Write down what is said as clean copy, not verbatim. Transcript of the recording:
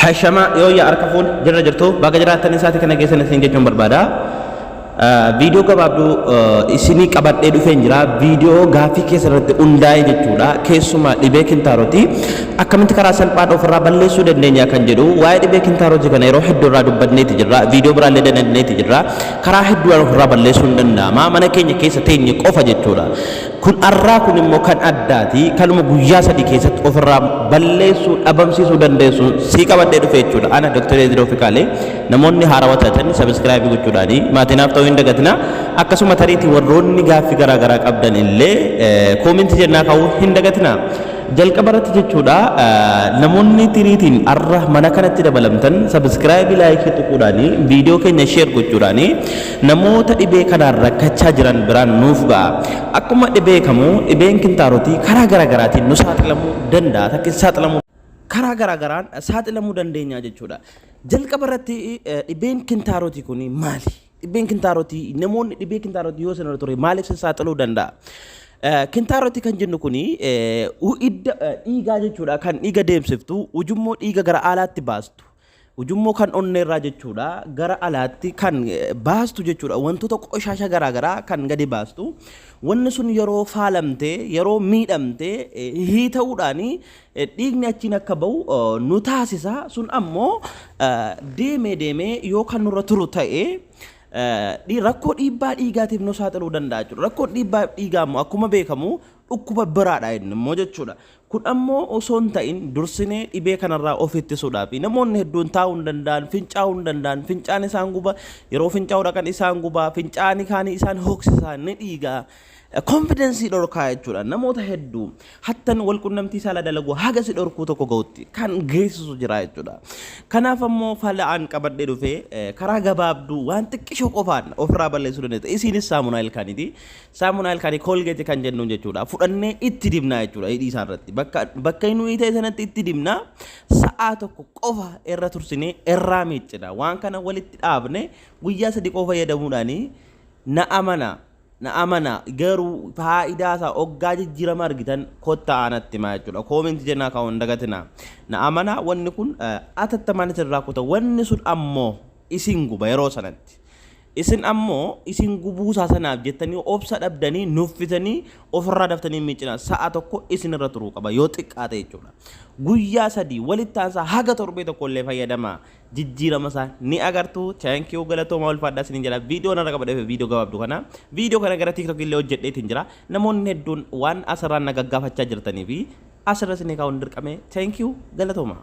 Hashama yoo yaa harka fuul jirra jirtu bakka jiraattan isaati kana keessan isin jechuun barbaada. Viidiyoo gabaabduu isinii qabadhee dhufeen jira. Viidiyoo gaaffii keessatti hundaa'e jechuudha. Keessumaa dhibee kintaaroti akkamitti karaa salphaan ofirraa balleessuu dandeenya kan jedhu waa'ee dhibee kintaaroti kana yeroo hedduu irraa dubbanneeti jirra. Viidiyoo biraallee dandeetti jirra. Karaa hedduu ofirraa balleessuu hin danda'ama. Mana keenya keessa teenye qofa jechuudha. Kun arraa kun immoo kan addaati. Kanuma guyyaa sadii keessatti ofirraa balleessuu dhabamsiisuu dandeessu sii qabadhee dhufe jechuudha. Ana Dr. Ezra Fikaalee namoonni haarawaa taatan sabiskiraaybii gochuudhaani maatinaaf ta'uu hin dagatina. Akkasuma tariitii warroonni gaaffii garaa garaa qabdan illee koomentii jennaa ka'uu hin dagatina. Jalqabarratti jechuudha namoonni tiriitiin arra mana kanatti dabalamtan sabiskiraaybii laayikii tuquudhaani viidiyoo keenya sheer gochuudhaani namoota dhibee kanaan rakkachaa jiran biraan nuuf ga'a. Akkuma beekamu dhibeen kintaarotii karaa garaa garaatiin nu saaxilamuu danda'a. Takki saaxilamuu karaa garaa garaan saaxilamuu dandeenya jechuudha. Jalqabarratti dhibeen kintaarotii kun maali? Dhibeen kintaarotii namoonni dhibee kintaarotii yoo sana ture maaliif saaxiluu danda'a? Kintaaroti kan jennu kuni dhiigaa jechuudha kan dhiiga deemsiftu ujummoo dhiiga gara alaatti baastu ujummoo kan onneerraa jechuudha gara alaatti kan baastu jechuudha wantoota qoshaasha garaa garaa kan gadi baastu wanni sun yeroo faalamtee yeroo miidhamtee hiita'uudhaani dhiigni achiin akka ba'u nu taasisa sun ammoo deemee yoo kan nurra turu ta'ee rakkoo dhiibbaa dhiigaatiif nu saaxiluu danda'a jechuudha. Rakkoon dhiibbaa dhiigaa immoo akkuma beekamu dhukkuba biraadha immoo jechuudha. Kun ammoo osoo hin ta'in dursinee dhibee kanarraa of ittisuudhaaf namoonni hedduun taa'uu hin danda'an, fincaa'uu hin danda'an, fincaan isaan guba yeroo fincaa'uu dhaqan isaan guba, fincaanii kaanii isaan hooksisan ni dhiigaa. Confidence dhorkaa jechuudha. Namoota hedduu hattan wal qunnamtii saala dalagu haga si dhorkuu tokko ga'utti kan geessisu jira jechuudha. Kanaaf ammoo fala'aan qabadhee dhufee karaa gabaabduu waan xiqqishoo qofaan ofirraa balleessuu dandeessa. Isiinis saamunaa ilkaaniiti. Saamunaa ilkaanii koolgeetii kan jennuun jechuudha. Fudhannee itti dibnaa jechuudha hidhii isaarratti. Bakka inni ta'e sanatti itti dibnaa sa'aa tokko qofa irra tursinee irraa miiccina. Waan kana walitti dhaabne guyyaa sadii qofa fayyadamuudhaani na amana garuu faayidaa isaa oggaa jijjiirama argitan kottaa aanatti maa jechuudha. Koomentii jennaa ka'uu hin dagatina. Na amana wanni kun atattamaan irraa kuta wanni sun ammoo isin guba yeroo sanatti. Isin ammoo isin gubuusaa sanaaf jettanii obsa dhabdanii nuffitanii ofirraa daftanii miicina sa'a tokko isin irra turuu qaba yoo xiqqaate jechuudha. Guyyaa sadii walitti aansaa haga torbee tokko illee fayyadama jijjiirama isaa ni agartu. Thank you galatooma ulfaadhaa isiniin jedha. Viidiyoo narra qabadhe viidiyoo gabaabduu kana viidiyoo kana gara TikTok illee hojjedheetiin jira. Namoonni hedduun waan asirraan na gaggaafachaa jirtanii fi asirra isin kaa'uun dirqame. Thank you galatooma.